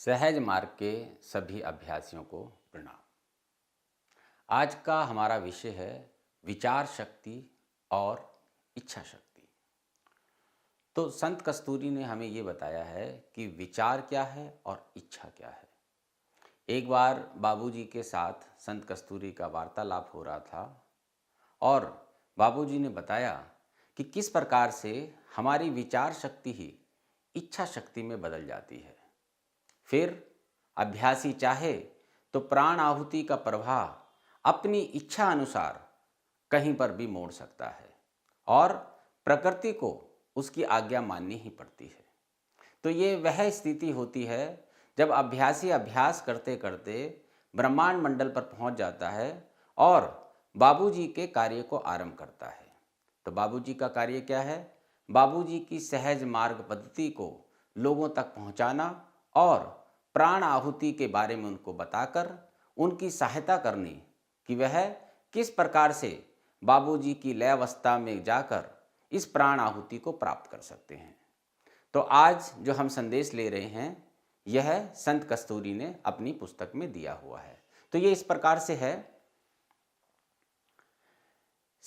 सहज मार्ग के सभी अभ्यासियों को प्रणाम। आज का हमारा विषय है विचार शक्ति और इच्छा शक्ति। तो संत कस्तूरी ने हमें ये बताया है कि विचार क्या है और इच्छा क्या है। एक बार बाबूजी के साथ संत कस्तूरी का वार्तालाप हो रहा था और बाबूजी ने बताया कि किस प्रकार से हमारी विचार शक्ति ही इच्छा शक्ति में बदल जाती है। फिर अभ्यासी चाहे तो प्राण आहुति का प्रवाह अपनी इच्छा अनुसार कहीं पर भी मोड़ सकता है और प्रकृति को उसकी आज्ञा माननी ही पड़ती है। तो ये वह स्थिति होती है जब अभ्यासी अभ्यास करते करते ब्रह्मांड मंडल पर पहुंच जाता है और बाबूजी के कार्य को आरंभ करता है। तो बाबूजी का कार्य क्या है? बाबूजी की सहज मार्ग पद्धति को लोगों तक पहुंचाना और प्राण आहुति के बारे में उनको बताकर उनकी सहायता करनी कि वह किस प्रकार से बाबूजी की लय अवस्था में जाकर इस प्राण आहुति को प्राप्त कर सकते हैं। तो आज जो हम संदेश ले रहे हैं यह संत कस्तूरी ने अपनी पुस्तक में दिया हुआ है। तो ये इस प्रकार से है।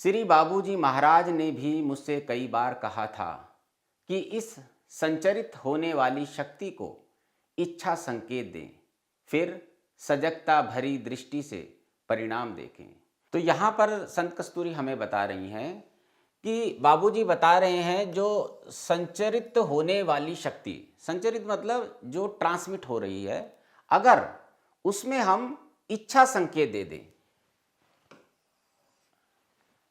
श्री बाबूजी महाराज ने भी मुझसे कई बार कहा था कि इस संचरित होने वाली शक्ति को इच्छा संकेत दें, फिर सजगता भरी दृष्टि से परिणाम देखें। तो यहाँ पर संत कस्तूरी हमें बता रही हैं कि बाबूजी बता रहे हैं जो संचरित होने वाली शक्ति, संचरित मतलब जो ट्रांसमिट हो रही है, अगर उसमें हम इच्छा संकेत दे दें।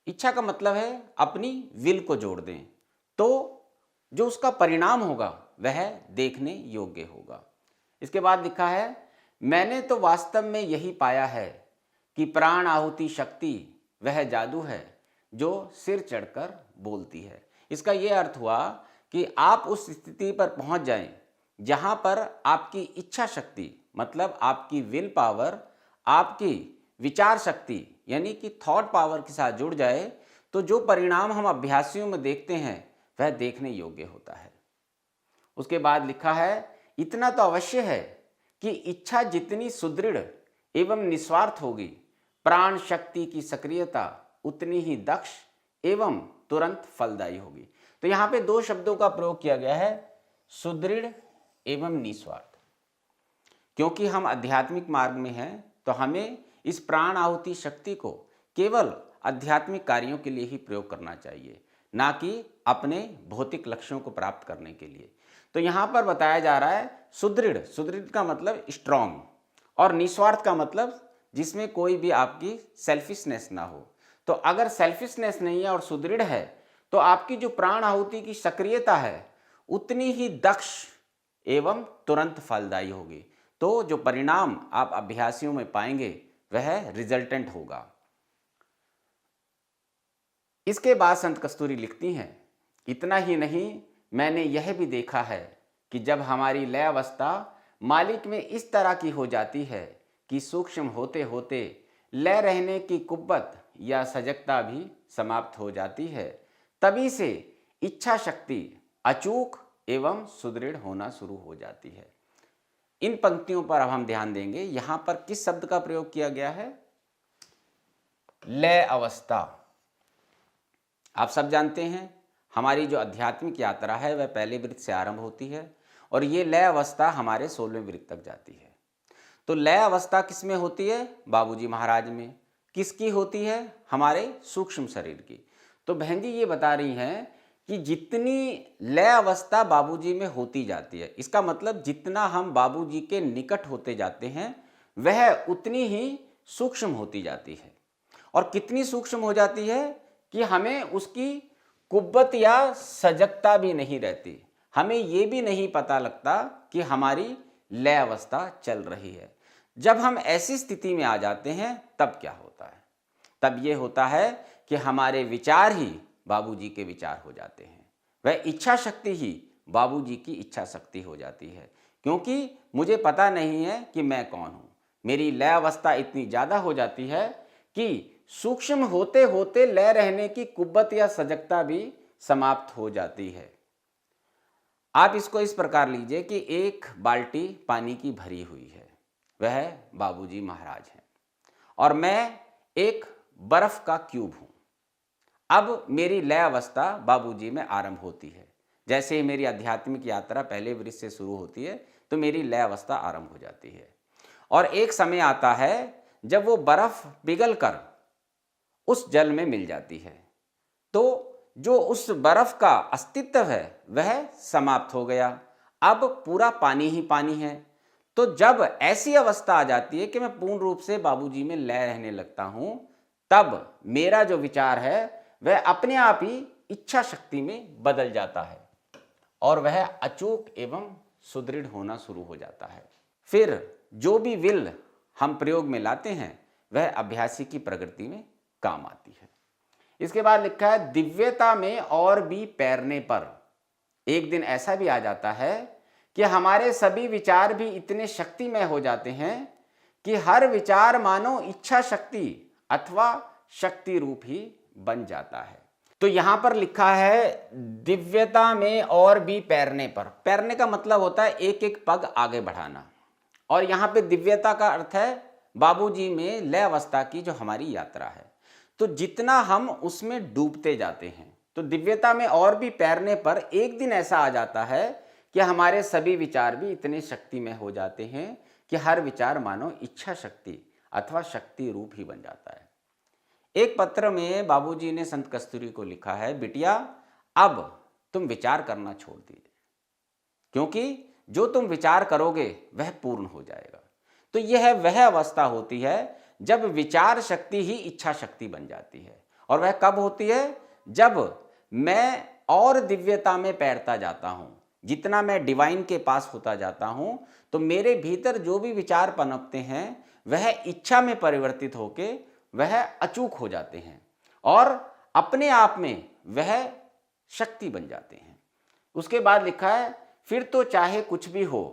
इच्छा का मतलब है अपनी विल को जोड़ दें, तो जो उसका परिणाम होगा वह देखने योग्य होगा। इसके बाद लिखा है, मैंने तो वास्तव में यही पाया है कि प्राण आहुति शक्ति वह जादू है जो सिर चढ़कर बोलती है। इसका यह अर्थ हुआ कि आप उस स्थिति पर पहुंच जाएं जहां पर आपकी इच्छा शक्ति मतलब आपकी विल पावर, आपकी विचार शक्ति यानी कि थॉट पावर के साथ जुड़ जाए, तो जो परिणाम हम अभ्यासियों में देखते हैं वह देखने योग्य होता है। उसके बाद लिखा है, इतना तो अवश्य है कि इच्छा जितनी सुदृढ़ एवं निस्वार्थ होगी, प्राण शक्ति की सक्रियता उतनी ही दक्ष एवं तुरंत फलदायी होगी। तो यहाँ पे दो शब्दों का प्रयोग किया गया है, सुदृढ़ एवं निस्वार्थ। क्योंकि हम आध्यात्मिक मार्ग में हैं तो हमें इस प्राण आहुति शक्ति को केवल आध्यात्मिक कार्यों के लिए ही प्रयोग करना चाहिए, ना कि अपने भौतिक लक्ष्यों को प्राप्त करने के लिए। तो यहाँ पर बताया जा रहा है सुदृढ़, सुदृढ़ का मतलब स्ट्रॉन्ग, और निस्वार्थ का मतलब जिसमें कोई भी आपकी सेल्फिशनेस ना हो। तो अगर सेल्फिशनेस नहीं है और सुदृढ़ है तो आपकी जो प्राण आहुति की सक्रियता है उतनी ही दक्ष एवं तुरंत फलदायी होगी। तो जो परिणाम आप अभ्यासियों में पाएंगे वह रिजल्टेंट होगा। इसके बाद संत कस्तूरी लिखती हैं, इतना ही नहीं, मैंने यह भी देखा है कि जब हमारी लय अवस्था मालिक में इस तरह की हो जाती है कि सूक्ष्म होते होते लय रहने की कुव्वत या सजगता भी समाप्त हो जाती है, तभी से इच्छा शक्ति अचूक एवं सुदृढ़ होना शुरू हो जाती है। इन पंक्तियों पर अब हम ध्यान देंगे। यहां पर किस शब्द का प्रयोग किया गया है? लय अवस्था। आप सब जानते हैं हमारी जो आध्यात्मिक यात्रा है वह पहले वृत्त से आरंभ होती है और ये लय अवस्था हमारे 16वें वृत्त तक जाती है। तो लय अवस्था किस में होती है? बाबूजी महाराज में। किसकी होती है? हमारे सूक्ष्म शरीर की। तो बहन जी ये बता रही हैं कि जितनी लय अवस्था बाबूजी में होती जाती है, इसका मतलब जितना हम बाबूजी के निकट होते जाते हैं वह उतनी ही सूक्ष्म होती जाती है। और कितनी सूक्ष्म हो जाती है कि हमें उसकी कुव्वत या सजगता भी नहीं रहती, हमें ये भी नहीं पता लगता कि हमारी लय अवस्था चल रही है। जब हम ऐसी स्थिति में आ जाते हैं तब क्या होता है? तब ये होता है कि हमारे विचार ही बाबूजी के विचार हो जाते हैं, वह इच्छा शक्ति ही बाबूजी की इच्छा शक्ति हो जाती है। क्योंकि मुझे पता नहीं है कि मैं कौन हूँ, मेरी लय अवस्था इतनी ज़्यादा हो जाती है कि सूक्ष्म होते होते लय रहने की कुव्वत या सजगता भी समाप्त हो जाती है। आप इसको इस प्रकार लीजिए कि एक बाल्टी पानी की भरी हुई है, वह बाबूजी महाराज हैं, और मैं एक बर्फ का क्यूब हूं। अब मेरी लय अवस्था बाबूजी में आरंभ होती है। जैसे ही मेरी आध्यात्मिक यात्रा पहले वृत्त से शुरू होती है तो मेरी लय अवस्था आरंभ हो जाती है, और एक समय आता है जब वो बर्फ पिघलकर उस जल में मिल जाती है, तो जो उस बर्फ का अस्तित्व है वह समाप्त हो गया। अब पूरा पानी ही पानी है। तो जब ऐसी अवस्था आ जाती है कि मैं पूर्ण रूप से बाबूजी में लय रहने लगता हूं, तब मेरा जो विचार है वह अपने आप ही इच्छा शक्ति में बदल जाता है और वह अचूक एवं सुदृढ़ होना शुरू हो जाता है। फिर जो भी विल हम प्रयोग में लाते हैं वह अभ्यासी की प्रगति में काम आती है। इसके बाद लिखा है, दिव्यता में और भी पैरने पर एक दिन ऐसा भी आ जाता है कि हमारे सभी विचार भी इतने शक्तिमय हो जाते हैं कि हर विचार मानो इच्छा शक्ति अथवा शक्ति रूप ही बन जाता है। तो यहां पर लिखा है दिव्यता में और भी पैरने पर। पैरने का मतलब होता है एक एक पग आगे बढ़ाना, और यहां पे दिव्यता का अर्थ है बाबूजी में लय अवस्था की जो हमारी यात्रा है। तो जितना हम उसमें डूबते जाते हैं, तो दिव्यता में और भी पैरने पर एक दिन ऐसा आ जाता है कि हमारे सभी विचार भी इतने शक्तिमय हो जाते हैं कि हर विचार मानो इच्छा शक्ति अथवा शक्ति रूप ही बन जाता है। एक पत्र में बाबूजी ने संत कस्तूरी को लिखा है, बिटिया अब तुम विचार करना छोड़ दीजिए, क्योंकि जो तुम विचार करोगे वह पूर्ण हो जाएगा। तो यह वह अवस्था होती है जब विचार शक्ति ही इच्छा शक्ति बन जाती है। और वह कब होती है? जब मैं और दिव्यता में पैरता जाता हूं, जितना मैं डिवाइन के पास होता जाता हूं, तो मेरे भीतर जो भी विचार पनपते हैं वह इच्छा में परिवर्तित होके वह अचूक हो जाते हैं और अपने आप में वह शक्ति बन जाते हैं। उसके बाद लिखा है, फिर तो चाहे कुछ भी हो,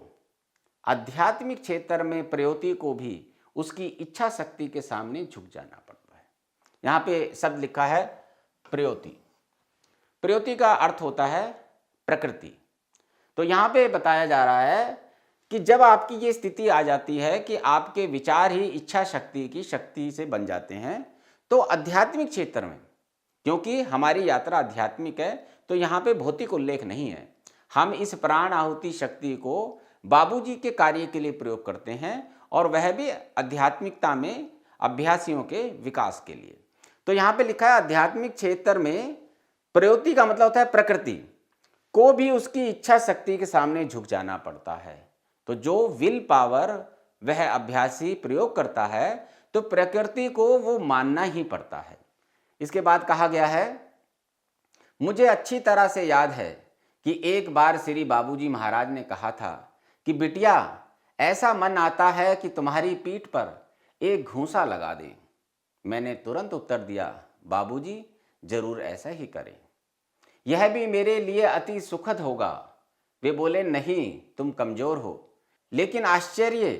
आध्यात्मिक क्षेत्र में प्रयोति को भी उसकी इच्छा शक्ति के सामने झुक जाना पड़ता है। यहाँ पे शब्द लिखा है प्रयोति। प्रयोति का अर्थ होता है प्रकृति। तो यहाँ पे बताया जा रहा है कि जब आपकी ये स्थिति आ जाती है कि आपके विचार ही इच्छा शक्ति की शक्ति से बन जाते हैं, तो आध्यात्मिक क्षेत्र में, क्योंकि हमारी यात्रा आध्यात्मिक है, तो यहाँ पे भौतिक उल्लेख नहीं है। हम इस प्राण आहुति शक्ति को बाबूजी के कार्य के लिए प्रयोग करते हैं और वह भी आध्यात्मिकता में अभ्यासियों के विकास के लिए। तो यहाँ पे लिखा है आध्यात्मिक क्षेत्र में प्रयोति का मतलब होता है प्रकृति को भी उसकी इच्छा शक्ति के सामने झुक जाना पड़ता है। तो जो विल पावर वह अभ्यासी प्रयोग करता है तो प्रकृति को वो मानना ही पड़ता है। इसके बाद कहा गया है, मुझे अच्छी तरह से याद है कि एक बार श्री बाबूजी महाराज ने कहा था कि बिटिया ऐसा मन आता है कि तुम्हारी पीठ पर एक घूंसा लगा दें। मैंने तुरंत उत्तर दिया, बाबूजी जरूर ऐसा ही करें, यह भी मेरे लिए अति सुखद होगा। वे बोले, नहीं तुम कमजोर हो। लेकिन आश्चर्य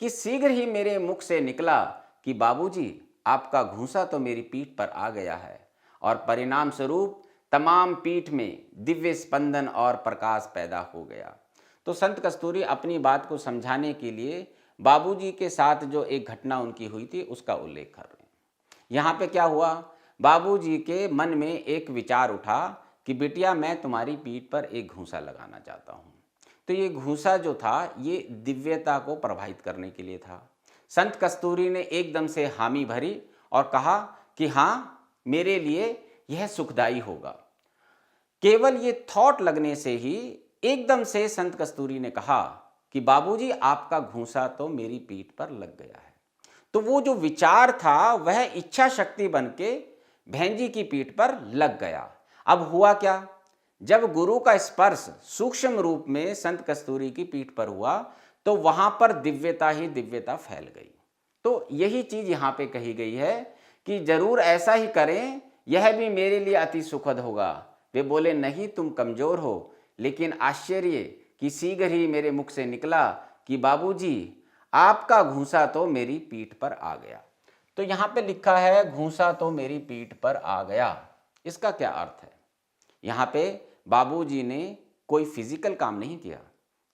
कि शीघ्र ही मेरे मुख से निकला कि बाबूजी आपका घूंसा तो मेरी पीठ पर आ गया है, और परिणाम स्वरूप तमाम पीठ में दिव्य स्पंदन और प्रकाश पैदा हो गया। तो संत कस्तूरी अपनी बात को समझाने के लिए बाबूजी के साथ जो एक घटना उनकी हुई थी उसका उल्लेख कर रहे हैं। यहाँ पे क्या हुआ, बाबूजी के मन में एक विचार उठा कि बिटिया मैं तुम्हारी पीठ पर एक घूंसा लगाना चाहता हूँ। तो ये घूंसा जो था ये दिव्यता को प्रभावित करने के लिए था। संत कस्तूरी ने एकदम से हामी भरी और कहा कि हाँ मेरे लिए यह सुखदायी होगा। केवल ये थॉट लगने से ही एकदम से संत कस्तूरी ने कहा कि बाबूजी आपका घूंसा तो मेरी पीठ पर लग गया है। तो वो जो विचार था वह इच्छा शक्ति बन के बहन जी की पीठ पर लग गया। अब हुआ क्या, जब गुरु का स्पर्श सूक्ष्म रूप में संत कस्तूरी की पीठ पर हुआ तो वहां पर दिव्यता ही दिव्यता फैल गई। तो यही चीज यहाँ पे कही गई है कि जरूर ऐसा ही करें, यह भी मेरे लिए अति सुखद होगा। वे बोले, नहीं तुम कमजोर हो। लेकिन आश्चर्य कि शीघ्र ही मेरे मुख से निकला कि बाबूजी आपका घूंसा तो मेरी पीठ पर आ गया। तो यहाँ पे लिखा है घूंसा तो मेरी पीठ पर आ गया। इसका क्या अर्थ है? यहाँ पे बाबूजी ने कोई फिजिकल काम नहीं किया,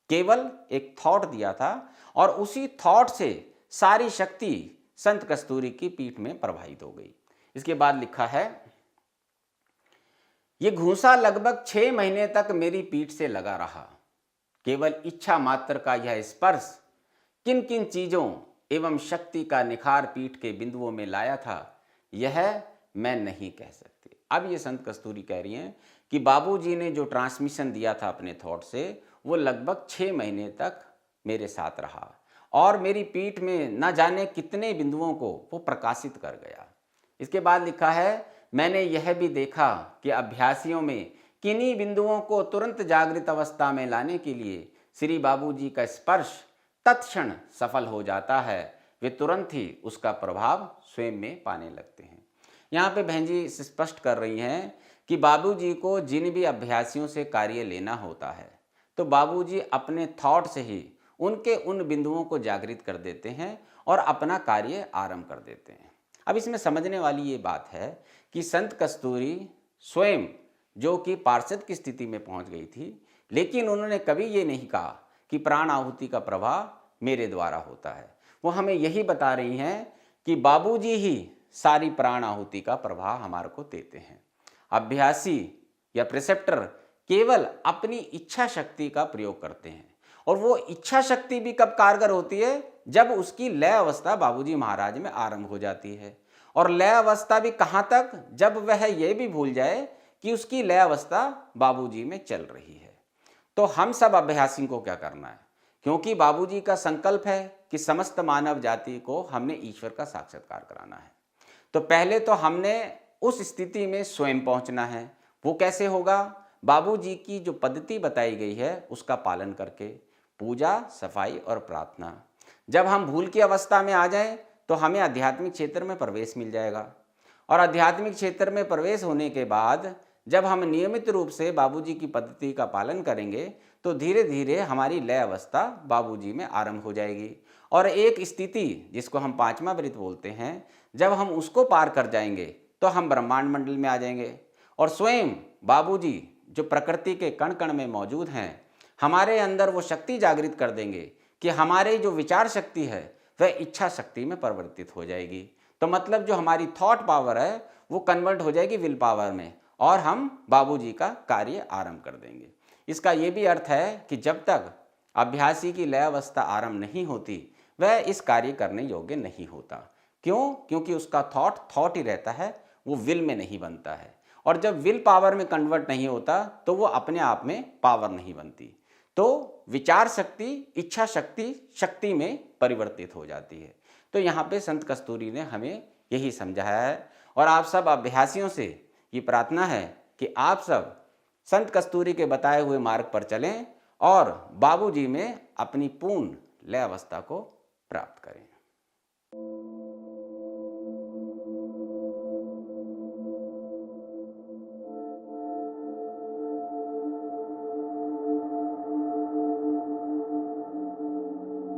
केवल एक थॉट दिया था और उसी थॉट से सारी शक्ति संत कस्तूरी की पीठ में प्रवाहित हो गई। इसके बाद लिखा है, ये घूंसा लगभग 6 महीने तक मेरी पीठ से लगा रहा। केवल इच्छा मात्र का यह स्पर्श किन किन चीजों एवं शक्ति का निखार पीठ के बिंदुओं में लाया था, यह मैं नहीं कह सकती। अब ये संत कस्तूरी कह रही हैं कि बाबूजी ने जो ट्रांसमिशन दिया था अपने थॉट से, वो लगभग 6 महीने तक मेरे साथ रहा और मेरी पीठ में न जाने कितने बिंदुओं को वो प्रकाशित कर गया। इसके बाद लिखा है, मैंने यह भी देखा कि अभ्यासियों में किन्हीं बिंदुओं को तुरंत जागृत अवस्था में लाने के लिए श्री बाबूजी का स्पर्श तत्क्षण सफल हो जाता है। वे तुरंत ही उसका प्रभाव स्वयं में पाने लगते हैं। यहाँ पे बहन जी स्पष्ट कर रही हैं कि बाबूजी को जिन भी अभ्यासियों से कार्य लेना होता है तो बाबूजी अपने थॉट से ही उनके उन बिंदुओं को जागृत कर देते हैं और अपना कार्य आरंभ कर देते हैं। अब इसमें समझने वाली ये बात है कि संत कस्तूरी स्वयं जो कि पार्षद की स्थिति में पहुंच गई थी, लेकिन उन्होंने कभी ये नहीं कहा कि प्राण आहुति का प्रवाह मेरे द्वारा होता है। वो हमें यही बता रही हैं कि बाबूजी ही सारी प्राण आहुति का प्रवाह हमारे को देते हैं। अभ्यासी या प्रिसेप्टर केवल अपनी इच्छा शक्ति का प्रयोग करते हैं और वो इच्छा शक्ति भी कब कारगर होती है, जब उसकी लय अवस्था बाबूजी महाराज में आरंभ हो जाती है। और लय अवस्था भी कहाँ तक, जब वह ये भी भूल जाए कि उसकी लय अवस्था बाबूजी में चल रही है। तो हम सब अभ्यासी को क्या करना है, क्योंकि बाबूजी का संकल्प है कि समस्त मानव जाति को हमने ईश्वर का साक्षात्कार कराना है, तो पहले तो हमने उस स्थिति में स्वयं पहुंचना है। वो कैसे होगा, बाबूजी की जो पद्धति बताई गई है उसका पालन करके, पूजा, सफाई और प्रार्थना। जब हम भूल की अवस्था में आ जाएं तो हमें आध्यात्मिक क्षेत्र में प्रवेश मिल जाएगा और आध्यात्मिक क्षेत्र में प्रवेश होने के बाद जब हम नियमित रूप से बाबूजी की पद्धति का पालन करेंगे तो धीरे धीरे हमारी लय अवस्था बाबूजी में आरंभ हो जाएगी और एक स्थिति जिसको हम 5वां वृत्त बोलते हैं, जब हम उसको पार कर जाएंगे तो हम ब्रह्मांड मंडल में आ जाएंगे और स्वयं बाबूजी जो प्रकृति के कण कण में मौजूद हैं, हमारे अंदर वो शक्ति जागृत कर देंगे कि हमारे जो विचार शक्ति है वह इच्छा शक्ति में परिवर्तित हो जाएगी। तो मतलब जो हमारी थॉट पावर है वो कन्वर्ट हो जाएगी विल पावर में और हम बाबूजी का कार्य आरंभ कर देंगे। इसका ये भी अर्थ है कि जब तक अभ्यासी की लय अवस्था आरंभ नहीं होती वह इस कार्य करने योग्य नहीं होता। क्यों? क्योंकि उसका थॉट ही रहता है, वो विल में नहीं बनता है और जब विल पावर में कन्वर्ट नहीं होता तो वो अपने आप में पावर नहीं बनती, तो विचार शक्ति इच्छा शक्ति में परिवर्तित हो जाती है। तो यहाँ पे संत कस्तूरी ने हमें यही समझाया है और आप सब अभ्यासियों से ये प्रार्थना है कि आप सब संत कस्तूरी के बताए हुए मार्ग पर चलें और बाबूजी में अपनी पूर्ण लय अवस्था को प्राप्त करें।